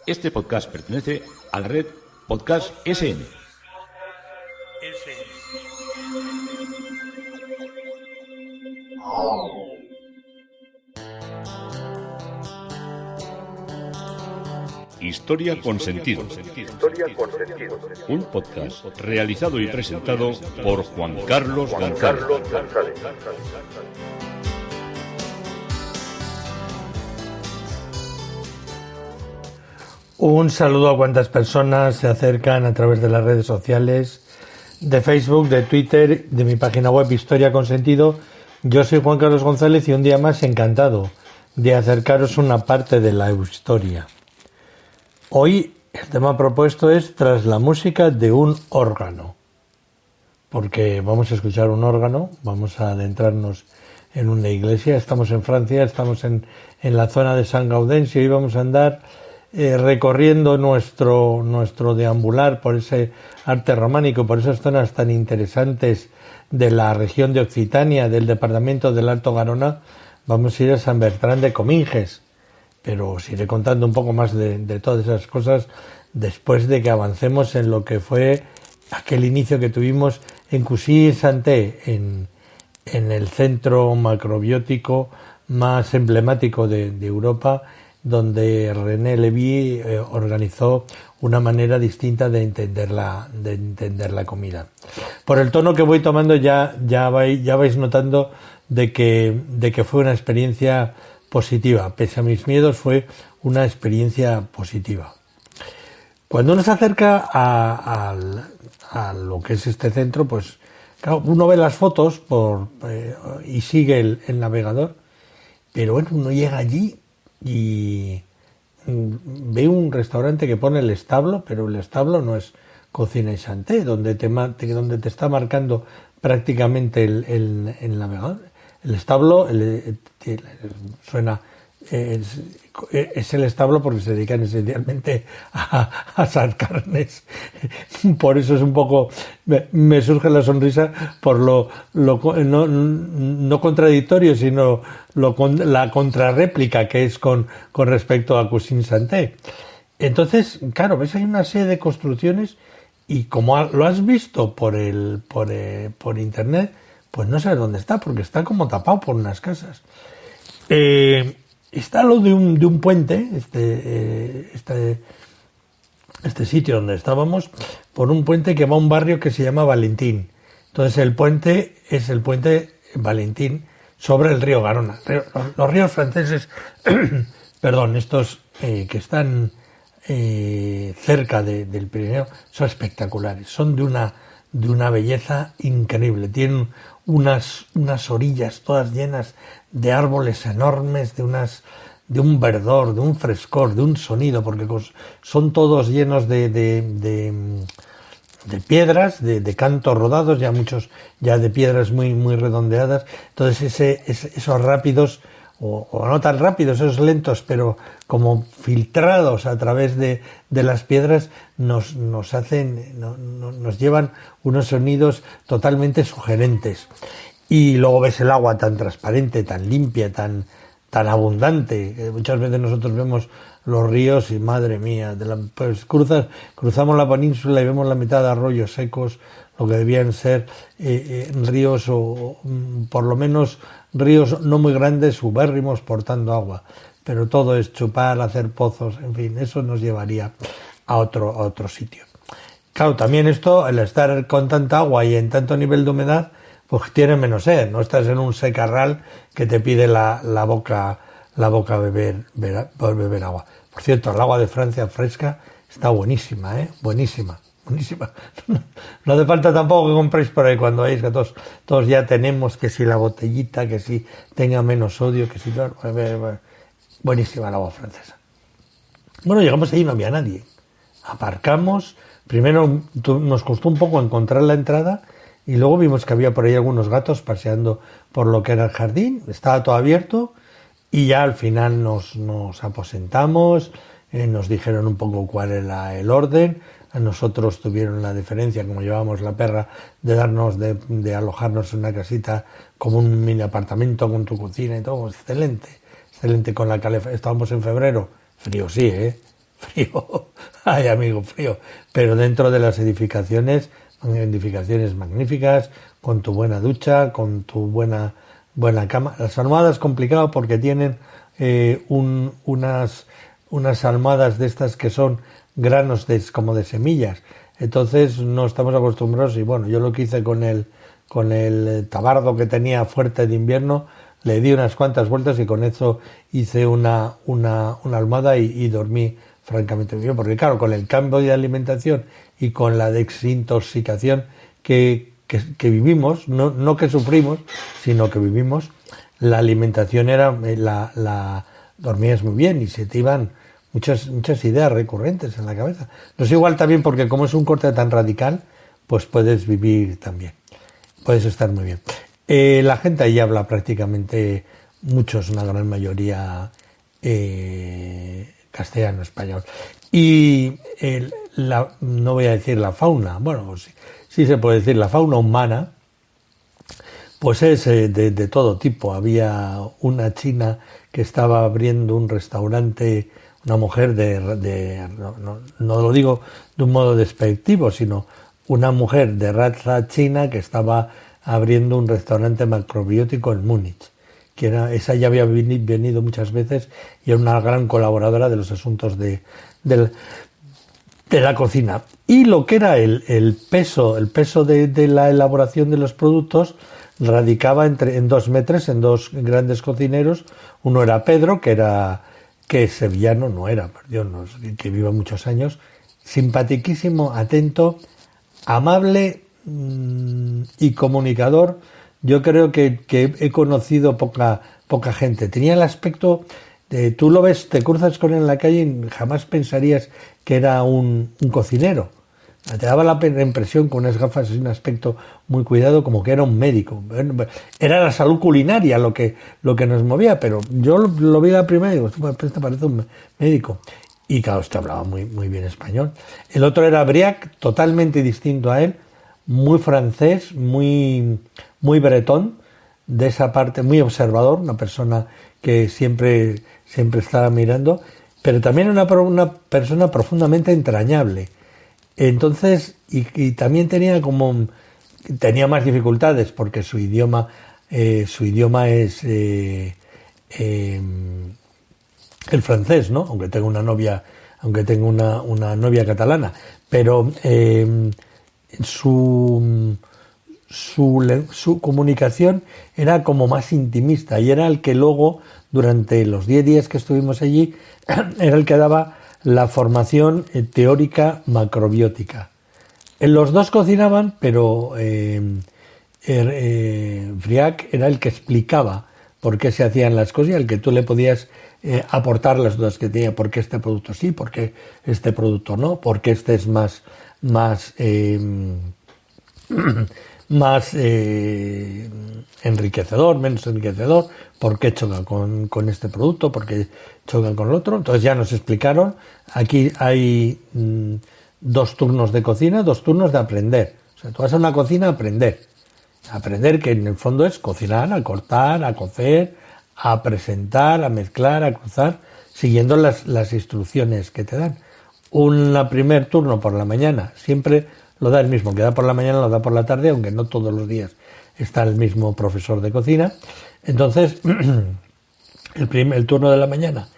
Este podcast pertenece a la red Podcast SN. Historia con sentido. Un podcast realizado y presentado por Juan Carlos González. Un saludo a cuantas personas se acercan a través de las redes sociales, de Facebook, de Twitter, de mi página web Historia con Sentido. Yo soy Juan Carlos González y un día más encantado de acercaros una parte de la historia. Hoy el tema propuesto es tras la música de un órgano, porque vamos a escuchar un órgano, vamos a adentrarnos en una iglesia. Estamos en Francia, estamos en la zona de San Gaudencio y vamos a andar recorriendo nuestro deambular por ese arte románico, por esas zonas tan interesantes de la región de Occitania, del departamento del Alto Garona. Vamos a ir a San Bertrán de Cominges, pero os iré contando un poco más de todas esas cosas después de que avancemos en lo que fue aquel inicio que tuvimos en Coucy-Santé, en el centro macrobiótico más emblemático de Europa, donde René Lévy organizó una manera distinta de entender la comida. Por el tono que voy tomando ya vais notando de que fue una experiencia positiva. Pese a mis miedos, fue una experiencia positiva. Cuando uno se acerca a lo que es este centro, pues claro, uno ve las fotos y sigue el navegador, pero bueno, uno llega allí y ve un restaurante que pone el establo, pero el establo no es Cocina y Santé, donde te está marcando prácticamente el navegador. El establo suena es el establo porque se dedican esencialmente a asar carnes. Por eso es un poco me surge la sonrisa por no contradictorio, sino la contrarréplica que es con respecto a Coucy-Santé. Entonces, claro, ves, hay una serie de construcciones y como lo has visto por internet, pues no sabes dónde está, porque está como tapado por unas casas. Está lo de un puente, este sitio donde estábamos, por un puente que va a un barrio que se llama Valentín. Entonces el puente es el puente Valentín sobre el río Garona. Los ríos franceses, perdón, estos que están cerca del Pirineo, son espectaculares, son de una belleza increíble. Tienen unas orillas todas llenas de árboles enormes, de un verdor, de un frescor, de un sonido, porque son todos llenos de piedras, de cantos rodados, ya muchos ya de piedras muy muy redondeadas. Entonces esos rápidos o no tan rápidos, esos lentos, pero como filtrados a través de las piedras, nos llevan unos sonidos totalmente sugerentes. Y luego ves el agua tan transparente, tan limpia, tan abundante. Muchas veces nosotros vemos los ríos y madre mía, pues cruzamos la península y vemos la mitad de arroyos secos, lo que debían ser ríos o por lo menos ríos no muy grandes, ubérrimos, portando agua. Pero todo es chupar, hacer pozos, en fin, eso nos llevaría a otro sitio. Claro, también esto, el estar con tanta agua y en tanto nivel de humedad, pues tiene menos sed, no estás en un secarral que te pide la boca beber agua. Por cierto, el agua de Francia fresca está buenísima, buenísima. No hace falta tampoco que compréis por ahí cuando veis que todos ya tenemos que si la botellita, que si tenga menos sodio, que si buenísima el agua francesa. Bueno, llegamos ahí y no había nadie. Aparcamos, primero nos costó un poco encontrar la entrada y luego vimos que había por ahí algunos gatos paseando por lo que era el jardín, estaba todo abierto y ya al final nos aposentamos, nos dijeron un poco cuál era el orden. A nosotros tuvieron la deferencia, como llevábamos la perra, de alojarnos en una casita como un mini apartamento con tu cocina y todo. Excelente con la calefacción. Estábamos en febrero, frío sí, frío, ay amigo frío, pero dentro de las edificaciones magníficas, con tu buena ducha, con tu buena cama. Las almohadas complicado porque tienen unas almohadas de estas que son granos como de semillas, entonces no estamos acostumbrados. Y bueno, yo lo que hice con el tabardo que tenía fuerte de invierno, le di unas cuantas vueltas y con eso hice una almohada y dormí francamente bien, porque claro, con el cambio de alimentación y con la desintoxicación que vivimos, no que sufrimos, sino que vivimos, la alimentación era, dormías muy bien y se te iban muchas ideas recurrentes en la cabeza. No es igual también porque como es un corte tan radical, pues puedes vivir también, puedes estar muy bien. La gente ahí habla prácticamente, una gran mayoría, castellano, español. Y no voy a decir la fauna, bueno, sí se puede decir la fauna humana, pues es de todo tipo. Había una china que estaba abriendo un restaurante, una mujer no lo digo de un modo despectivo, sino una mujer de raza china que estaba abriendo un restaurante macrobiótico en Múnich, esa ya había venido muchas veces y era una gran colaboradora de los asuntos de la cocina. Y lo que era el peso de la elaboración de los productos radicaba en 2 metros, en 2 grandes cocineros. Uno era Pedro, que es sevillano, que viva muchos años, simpatiquísimo, atento, amable y comunicador. Yo creo que he conocido poca gente. Tenía el aspecto tú lo ves, te cruzas con él en la calle y jamás pensarías que era un cocinero. Te daba la impresión con unas gafas y un aspecto muy cuidado, como que era un médico. Era la salud culinaria lo que nos movía, pero yo lo vi la primera y digo, este parece un médico. Y claro, este hablaba muy bien español. El otro era Briac, totalmente distinto a él, muy francés, muy bretón, de esa parte, muy observador, una persona que siempre estaba mirando, pero también una persona profundamente entrañable. Entonces, y también tenía más dificultades porque su idioma es el francés, ¿no? Aunque tenga una novia catalana, pero su comunicación era como más intimista y era el que luego, durante los 10 días que estuvimos allí, era el que daba la formación teórica macrobiótica. Los dos cocinaban, pero Briac era el que explicaba por qué se hacían las cosas y al que tú le podías aportar las dudas que tenía, por qué este producto sí, por qué este producto no, por qué este es más enriquecedor, menos enriquecedor, por qué choca con este producto, por qué chocan con el otro. Entonces ya nos explicaron. Aquí hay 2 turnos de cocina, 2 turnos de aprender. O sea, tú vas a una cocina a aprender que en el fondo es cocinar, a cortar, a cocer, a presentar, a mezclar, a cruzar, siguiendo las instrucciones que te dan. Un primer turno por la mañana siempre lo da el mismo, que da por la mañana lo da por la tarde, aunque no todos los días está el mismo profesor de cocina. Entonces, el turno de la mañana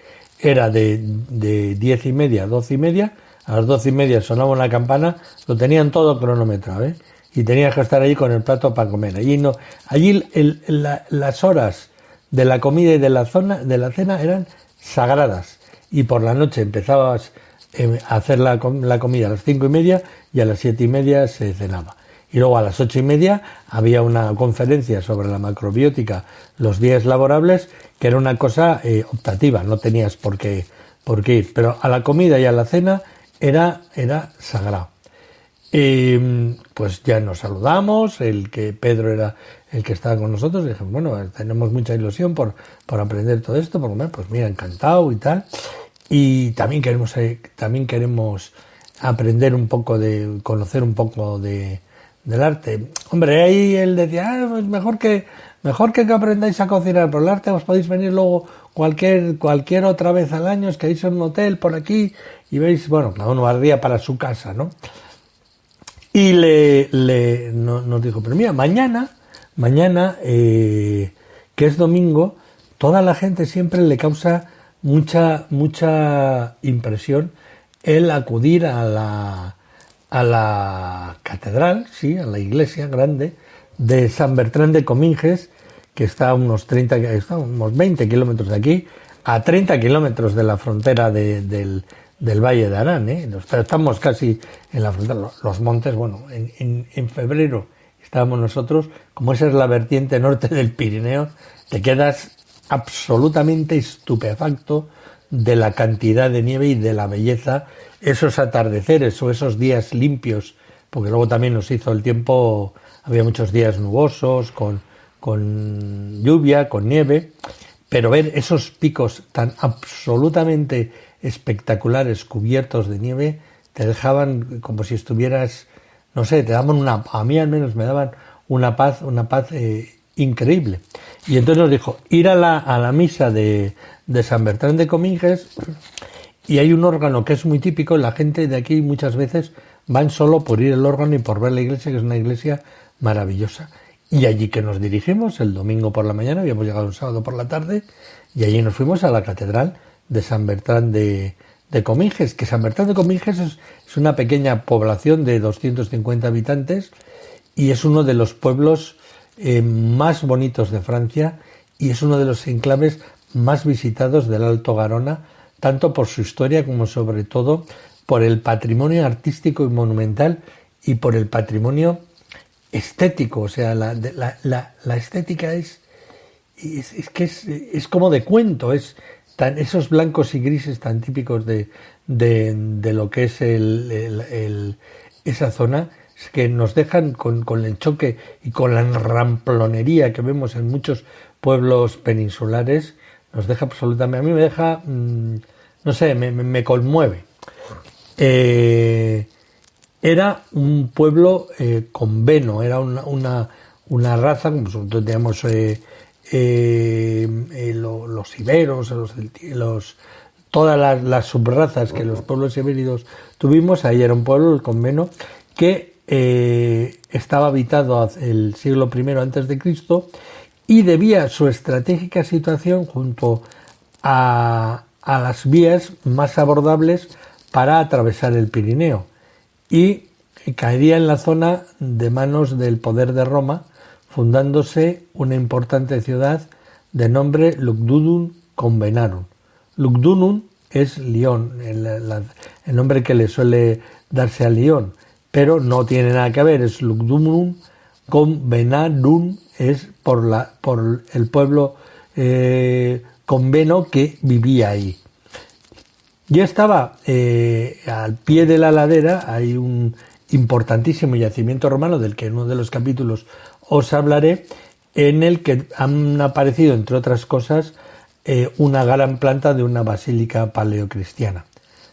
era de 10:30 a 12:30. A las 12:30 sonaba una campana, lo tenían todo cronometrado, ¿eh? Y tenías que estar allí con el plato para comer. Allí las horas de la comida y de la cena eran sagradas. Y por la noche empezabas a hacer la comida a las 5:30 y a las 7:30 se cenaba. Y luego a las 8:30 había una conferencia sobre la macrobiótica, los días laborables, que era una cosa optativa, no tenías por qué ir. Pero a la comida y a la cena era sagrado. Pues ya nos saludamos, Pedro era el que estaba con nosotros, y dije, bueno, tenemos mucha ilusión por aprender todo esto, por comer, pues mira, encantado y tal. Y también queremos aprender un poco conocer un poco del arte. Hombre, ahí él decía, pues mejor que aprendáis a cocinar por el arte, os podéis venir luego cualquier otra vez al año os quedáis en un hotel por aquí y veis, bueno, cada uno barría para su casa, ¿no? Y nos dijo, pero mira, mañana, que es domingo, toda la gente siempre le causa mucha impresión el acudir a la catedral, sí, a la iglesia grande de San Bertrán de Cominges, que está a unos 20 kilómetros de aquí, a 30 kilómetros de la frontera del Valle de Arán, ¿eh? Estamos casi en la frontera. Los montes, bueno, en febrero estábamos nosotros, como esa es la vertiente norte del Pirineo, te quedas absolutamente estupefacto de la cantidad de nieve y de la belleza, esos atardeceres o esos días limpios, porque luego también nos hizo el tiempo, había muchos días nubosos, con lluvia, con nieve, pero ver esos picos tan absolutamente espectaculares cubiertos de nieve te dejaban como si estuvieras, no sé, te daban a mí al menos me daban una paz increíble. Y entonces nos dijo, ir a la misa de San Bertrán de Cominges, y hay un órgano que es muy típico, la gente de aquí muchas veces van solo por ir al órgano y por ver la iglesia, que es una iglesia maravillosa. Y allí que nos dirigimos, el domingo por la mañana, habíamos llegado un sábado por la tarde, y allí nos fuimos a la catedral de San Bertrán de Cominges, que San Bertrán de Cominges es una pequeña población de 250 habitantes y es uno de los pueblos más bonitos de Francia y es uno de los enclaves más visitados del Alto Garona, tanto por su historia como sobre todo por el patrimonio artístico y monumental y por el patrimonio estético. O sea, la estética es como de cuento, esos blancos y grises tan típicos de lo que es esa zona, es que nos dejan con el choque y con la ramplonería que vemos en muchos pueblos peninsulares, nos deja absolutamente, a mí me deja, no sé, me conmueve. Era un pueblo conveno, era una raza, como nosotros teníamos los iberos, todas las subrazas que los pueblos ibéridos tuvimos. Ahí era un pueblo, el conveno, que estaba habitado el siglo I antes de Cristo y debía su estratégica situación junto a las vías más abordables para atravesar el Pirineo, y caería en la zona de manos del poder de Roma, fundándose una importante ciudad de nombre Lugdunum Convenarum. Lugdunum es Lyon, el nombre que le suele darse a Lyon, pero no tiene nada que ver, es Lugdunum Convenarum, es por el pueblo conveno que vivía ahí. Yo estaba al pie de la ladera, hay un importantísimo yacimiento romano del que en uno de los capítulos os hablaré, en el que han aparecido, entre otras cosas, una gran planta de una basílica paleocristiana.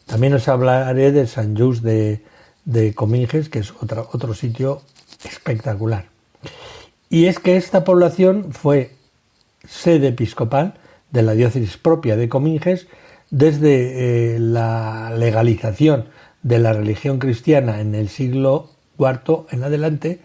También os hablaré de Sant Just de Cominges, que es otro sitio espectacular. Y es que esta población fue sede episcopal de la diócesis propia de Cominges desde la legalización de la religión cristiana en el siglo IV en adelante,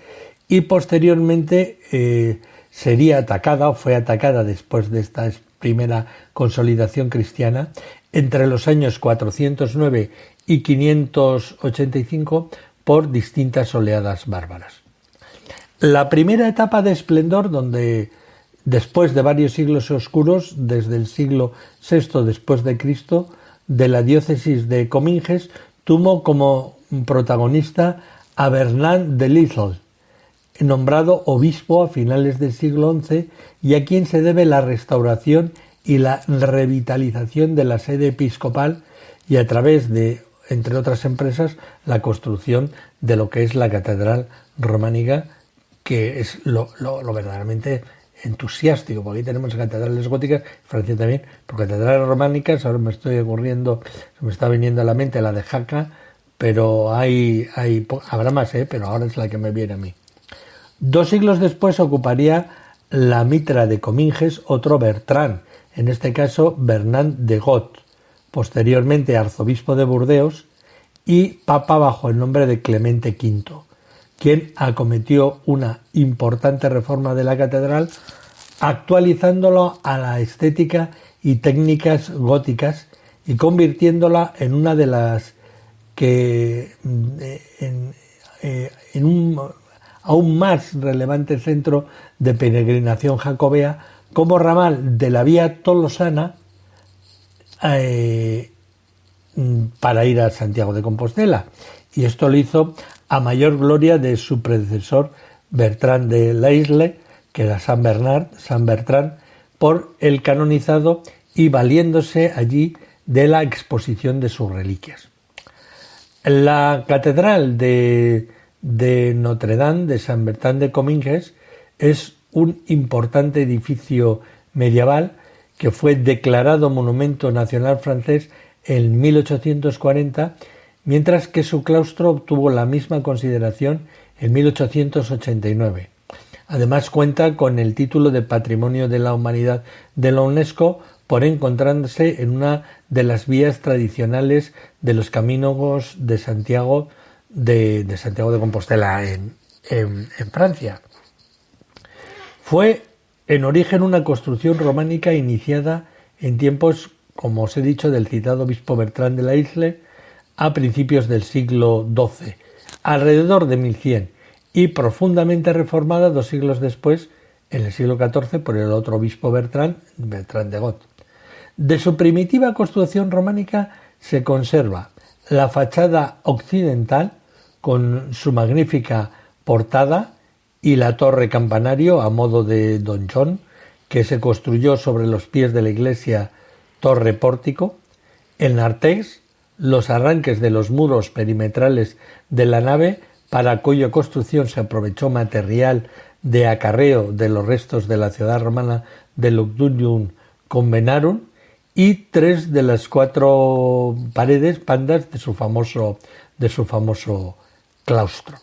y posteriormente sería atacada o fue atacada después de esta primera consolidación cristiana entre los años 409 y 585 por distintas oleadas bárbaras. La primera etapa de esplendor, donde después de varios siglos oscuros, desde el siglo VI después de Cristo, de la diócesis de Cominges, tuvo como protagonista a Bernard de Lisle, nombrado obispo a finales del siglo XI, y a quien se debe la restauración y la revitalización de la sede episcopal y a través de, entre otras empresas, la construcción de lo que es la catedral románica, que es lo verdaderamente entusiástico, porque ahí tenemos catedrales góticas, Francia también, pero catedrales románicas. Ahora me está viniendo a la mente la de Jaca, pero habrá más, pero ahora es la que me viene a mí. 2 siglos después ocuparía la mitra de Cominges otro Bertrand, en este caso Bernard de Got, posteriormente arzobispo de Burdeos y papa bajo el nombre de Clemente V, quien acometió una importante reforma de la catedral, actualizándolo a la estética y técnicas góticas y convirtiéndola en una de las que en un aún más relevante centro de peregrinación jacobea como ramal de la vía tolosana para ir a Santiago de Compostela, y esto lo hizo a mayor gloria de su predecesor Bertrand de L'Isle, que era San Bertrand, por el canonizado y valiéndose allí de la exposición de sus reliquias. La catedral de Notre-Dame de San Bertrand de Cominges es un importante edificio medieval que fue declarado Monumento Nacional francés en 1840, mientras que su claustro obtuvo la misma consideración en 1889. Además cuenta con el título de Patrimonio de la Humanidad de la UNESCO por encontrándose en una de las vías tradicionales de los caminos de Santiago de Compostela en Francia. Fue en origen una construcción románica iniciada en tiempos, como os he dicho, del citado obispo Bertrand de L'Isle a principios del siglo XII, alrededor de 1100, y profundamente reformada 2 siglos después, en el siglo XIV, por el otro obispo Bertrand de Got. De su primitiva construcción románica se conserva la fachada occidental con su magnífica portada y la torre campanario a modo de donjón, que se construyó sobre los pies de la iglesia torre pórtico. El nártex, los arranques de los muros perimetrales de la nave, para cuya construcción se aprovechó material de acarreo de los restos de la ciudad romana de Lugdunum Convenarum, y 3 de las 4 paredes pandas de su famoso claustro.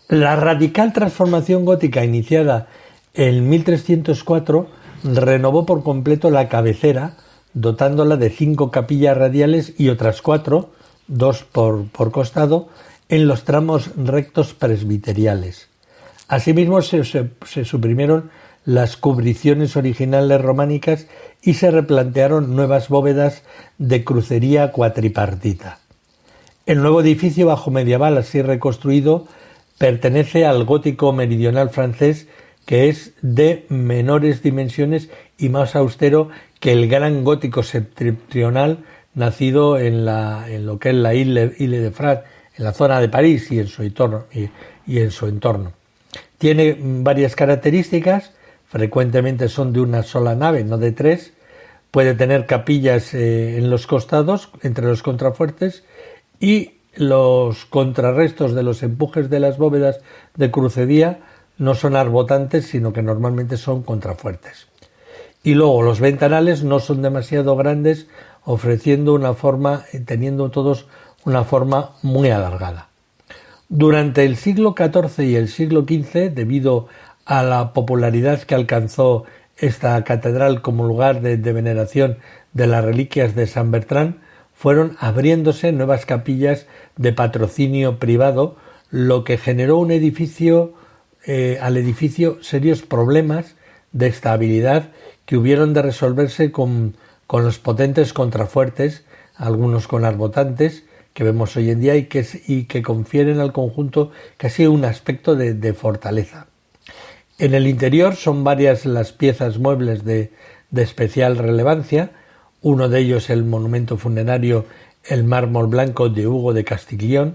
La radical transformación gótica iniciada en 1304 renovó por completo la cabecera, dotándola de 5 capillas radiales y otras 4, 2 por costado, en los tramos rectos presbiteriales. Asimismo se suprimieron las cubriciones originales románicas y se replantearon nuevas bóvedas de crucería cuatripartita. El nuevo edificio bajomedieval así reconstruido pertenece al gótico meridional francés, que es de menores dimensiones y más austero que el gran gótico septentrional nacido en lo que es la Ile de France, en la zona de París y en su entorno. Tiene varias características. Frecuentemente son de una sola nave, no de 3. Puede tener capillas en los costados, entre los contrafuertes, y los contrarrestos de los empujes de las bóvedas de crucería no son arbotantes, sino que normalmente son contrafuertes. Y luego los ventanales no son demasiado grandes, teniendo todos una forma muy alargada. Durante el siglo XIV y el siglo XV, debido a la popularidad que alcanzó esta catedral como lugar de veneración de las reliquias de San Bertrand, fueron abriéndose nuevas capillas de patrocinio privado, lo que generó al edificio serios problemas de estabilidad que hubieron de resolverse con los potentes contrafuertes, algunos con arbotantes, que vemos hoy en día y que confieren al conjunto casi un aspecto de fortaleza. En el interior son varias las piezas muebles de especial relevancia. Uno de ellos el monumento funerario, el mármol blanco de Hugo de Castiglione,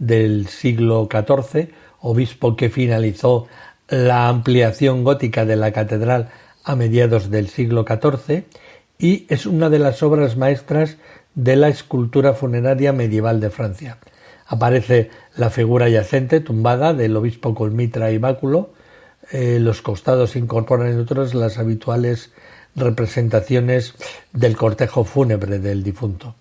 del siglo XIV, obispo que finalizó la ampliación gótica de la catedral a mediados del siglo XIV, y es una de las obras maestras de la escultura funeraria medieval de Francia. Aparece la figura yacente, tumbada, del obispo con mitra y báculo. Los costados incorporan en otros las habituales representaciones del cortejo fúnebre del difunto.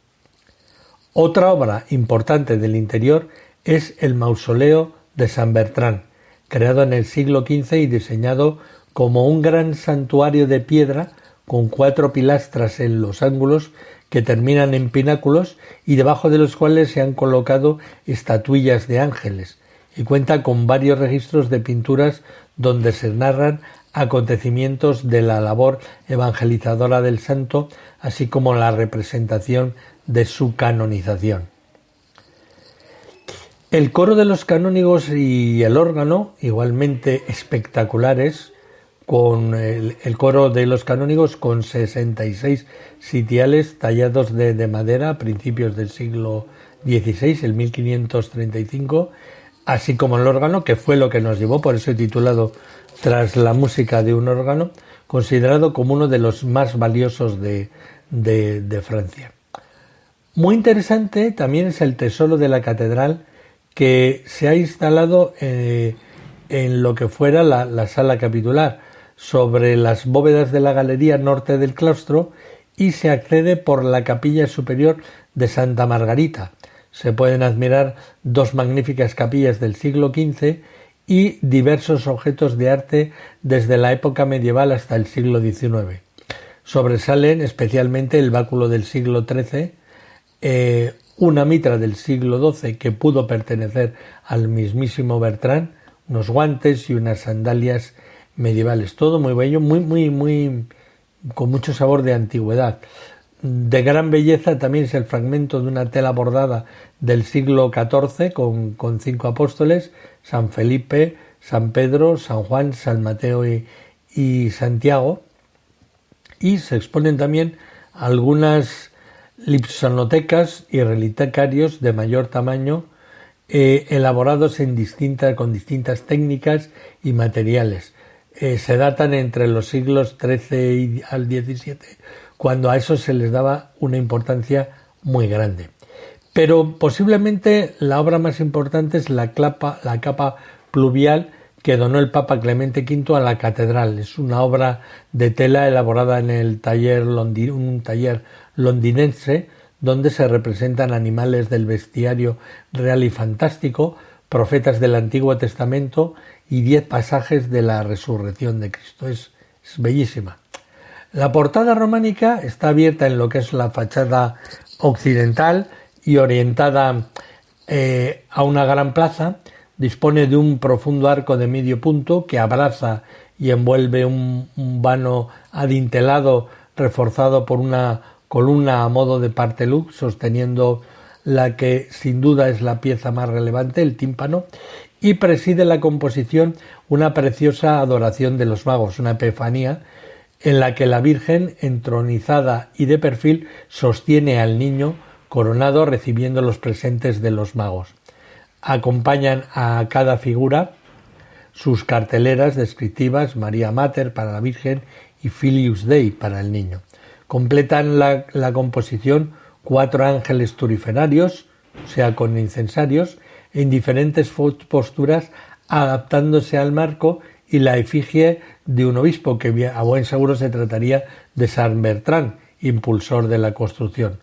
Otra obra importante del interior es el mausoleo de San Bertrand, creado en el siglo XV y diseñado como un gran santuario de piedra con 4 pilastras en los ángulos que terminan en pináculos y debajo de los cuales se han colocado estatuillas de ángeles, y cuenta con varios registros de pinturas donde se narran acontecimientos de la labor evangelizadora del santo, así como la representación de su canonización. El coro de los canónigos y el órgano, igualmente espectaculares, con el coro de los canónigos con 66 sitiales tallados de madera a principios del siglo XVI, el 1535, así como el órgano, que fue lo que nos llevó, por eso he titulado Tras la música de un órgano, considerado como uno de los más valiosos de Francia. Muy interesante también es el tesoro de la catedral, que se ha instalado en lo que fuera la sala capitular, sobre las bóvedas de la galería norte del claustro, y se accede por la capilla superior de Santa Margarita. Se pueden admirar 2 magníficas capillas del siglo XV y diversos objetos de arte desde la época medieval hasta el siglo XIX. Sobresalen especialmente el báculo del siglo XIII, una mitra del siglo XII que pudo pertenecer al mismísimo Bertrand, unos guantes y unas sandalias medievales. Todo muy bello, muy con mucho sabor de antigüedad. De gran belleza también es el fragmento de una tela bordada del siglo XIV con 5 apóstoles: San Felipe, San Pedro, San Juan, San Mateo y Santiago. Y se exponen también algunas lipsonotecas y relicarios de mayor tamaño, elaborados con distintas técnicas y materiales. Se datan entre los siglos XIII al XVII, cuando a eso se les daba una importancia muy grande. Pero posiblemente la obra más importante es la capa pluvial que donó el Papa Clemente V a la catedral. Es una obra de tela elaborada en un taller londinense, donde se representan animales del bestiario real y fantástico, profetas del Antiguo Testamento y 10 pasajes de la resurrección de Cristo. Es bellísima. La portada románica está abierta en lo que es la fachada occidental y orientada a una gran plaza. Dispone de un profundo arco de medio punto que abraza y envuelve un vano adintelado reforzado por una columna a modo de partelux, sosteniendo la que sin duda es la pieza más relevante, el tímpano, y preside la composición una preciosa adoración de los magos, una epifanía, en la que la Virgen, entronizada y de perfil, sostiene al niño coronado recibiendo los presentes de los magos. Acompañan a cada figura sus carteleras descriptivas, María Mater para la Virgen y Filius Dei para el niño. Completan la composición 4 ángeles turiferarios, o sea, con incensarios, en diferentes posturas, adaptándose al marco, y la efigie de un obispo, que a buen seguro se trataría de San Bertrand, impulsor de la construcción.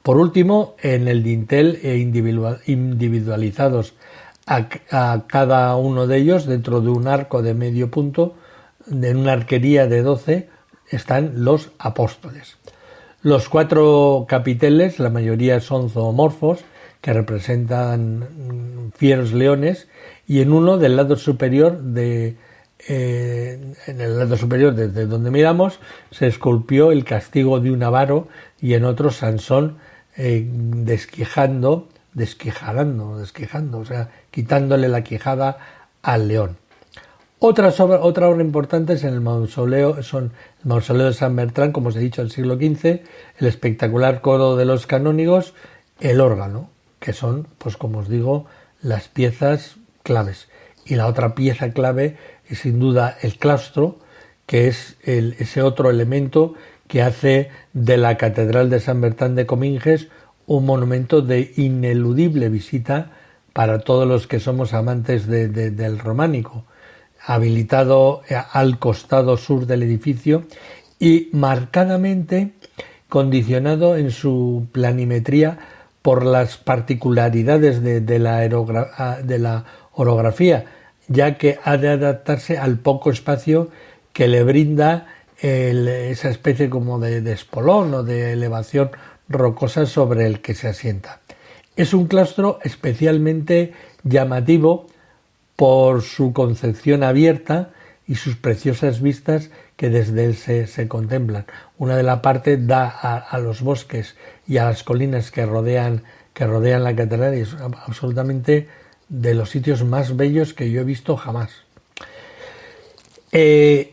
Por último, en el dintel individualizados a cada uno de ellos, dentro de un arco de medio punto, en una arquería de 12, están los apóstoles. Los 4 capiteles, la mayoría son zoomorfos, que representan fieros leones, y en uno del lado superior en el lado superior desde donde miramos se esculpió el castigo de un avaro, y en otro Sansón desquijando, o sea, quitándole la quijada al león. Otra obra importante es el mausoleo de San Bertrand, como os he dicho, del siglo XV, el espectacular coro de los canónigos, el órgano, que son, pues como os digo, las piezas claves. Y la otra pieza clave es sin duda el claustro, que es ese otro elemento que hace de la Catedral de San Bertrand de Cominges un monumento de ineludible visita para todos los que somos amantes del románico, habilitado al costado sur del edificio y marcadamente condicionado en su planimetría por las particularidades de la orografía, ya que ha de adaptarse al poco espacio que le brinda esa especie como de espolón o de elevación rocosa sobre el que se asienta. Es un claustro especialmente llamativo por su concepción abierta y sus preciosas vistas que desde él se contemplan. Una de la parte da a los bosques y a las colinas que rodean la catedral, y es absolutamente de los sitios más bellos que yo he visto jamás. De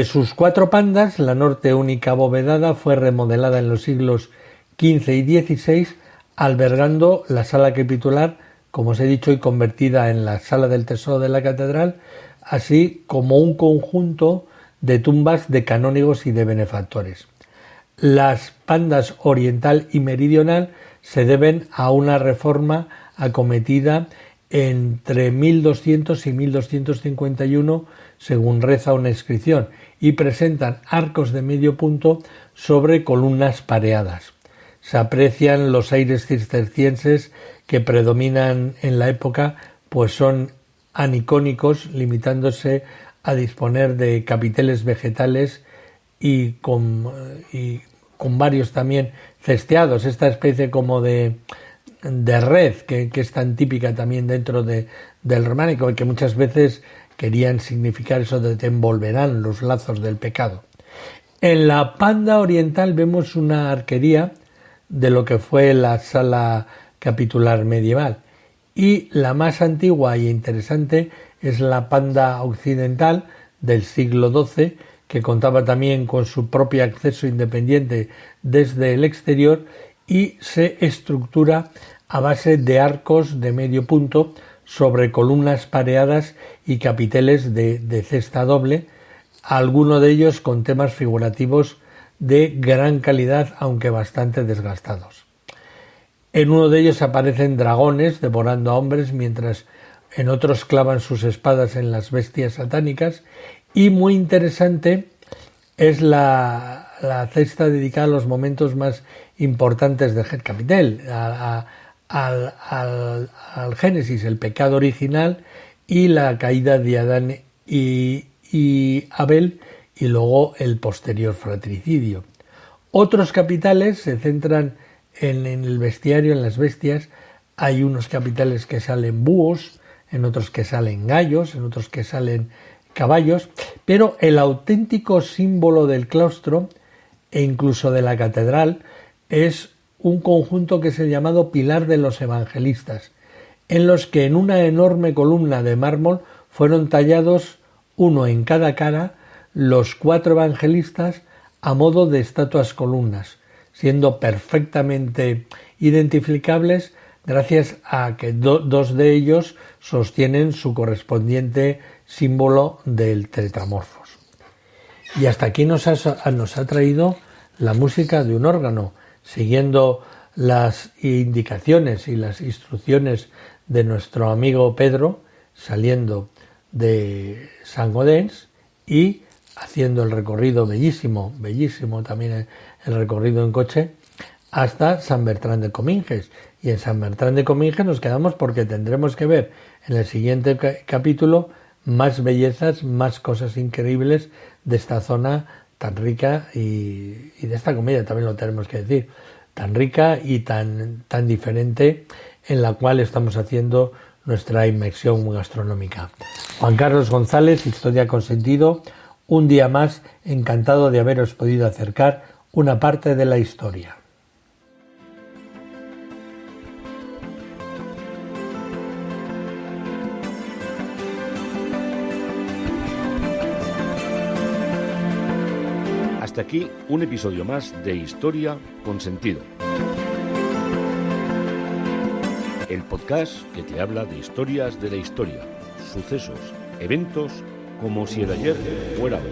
sus 4 pandas, la norte única abovedada fue remodelada en los siglos XV y XVI, albergando la sala capitular, como os he dicho, y convertida en la sala del tesoro de la catedral, así como un conjunto de tumbas de canónigos y de benefactores. Las pandas oriental y meridional se deben a una reforma acometida entre 1200 y 1251, según reza una inscripción, y presentan arcos de medio punto sobre columnas pareadas. Se aprecian los aires cistercienses que predominan en la época, pues son anicónicos, limitándose a disponer de capiteles vegetales y con varios también cesteados, esta especie como de red que es tan típica también dentro del románico y que muchas veces querían significar eso de te envolverán los lazos del pecado. En la panda oriental vemos una arquería de lo que fue la sala capitular medieval, y la más antigua e interesante es la panda occidental del siglo XII, que contaba también con su propio acceso independiente desde el exterior y se estructura a base de arcos de medio punto sobre columnas pareadas y capiteles de cesta doble, algunos de ellos con temas figurativos de gran calidad, aunque bastante desgastados. En uno de ellos aparecen dragones devorando a hombres, mientras en otros clavan sus espadas en las bestias satánicas, y muy interesante es la cesta dedicada a los momentos más importantes del capitel, al Génesis, el pecado original y la caída de Adán y Abel, y luego el posterior fratricidio. Otros capiteles se centran en el bestiario, en las bestias. Hay unos capiteles que salen búhos, en otros que salen gallos, en otros que salen caballos, pero el auténtico símbolo del claustro e incluso de la catedral es un conjunto que es el llamado Pilar de los Evangelistas, en los que en una enorme columna de mármol fueron tallados, uno en cada cara, los 4 evangelistas a modo de estatuas columnas, siendo perfectamente identificables gracias a que dos de ellos sostienen su correspondiente símbolo del tetramorfos. Y hasta aquí nos ha traído la música de un órgano, siguiendo las indicaciones y las instrucciones de nuestro amigo Pedro, saliendo de Sant Gaudens y haciendo el recorrido bellísimo también el recorrido en coche hasta Sant Bertran de Cominges. Y en Sant Bertran de Cominges nos quedamos porque tendremos que ver en el siguiente capítulo más bellezas, más cosas increíbles de esta zona tan rica y de esta comedia también lo tenemos que decir, tan rica y tan diferente, en la cual estamos haciendo nuestra inmersión gastronómica. Juan Carlos González, Historia con Sentido, un día más encantado de haberos podido acercar una parte de la historia. Hasta aquí un episodio más de Historia con Sentido. El podcast que te habla de historias de la historia, sucesos, eventos, como si el ayer fuera hoy.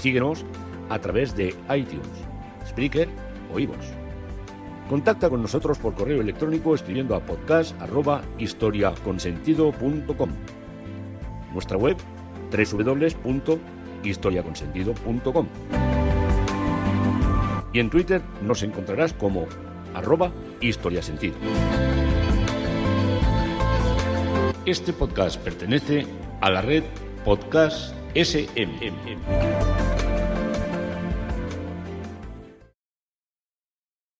Síguenos a través de iTunes, Spreaker o iVoox. Contacta con nosotros por correo electrónico escribiendo a podcast@historiaconsentido.com. Nuestra web www.historiaconsentido.com. Y en Twitter nos encontrarás como Historia Sentido. Este podcast pertenece a la red Podcast SM.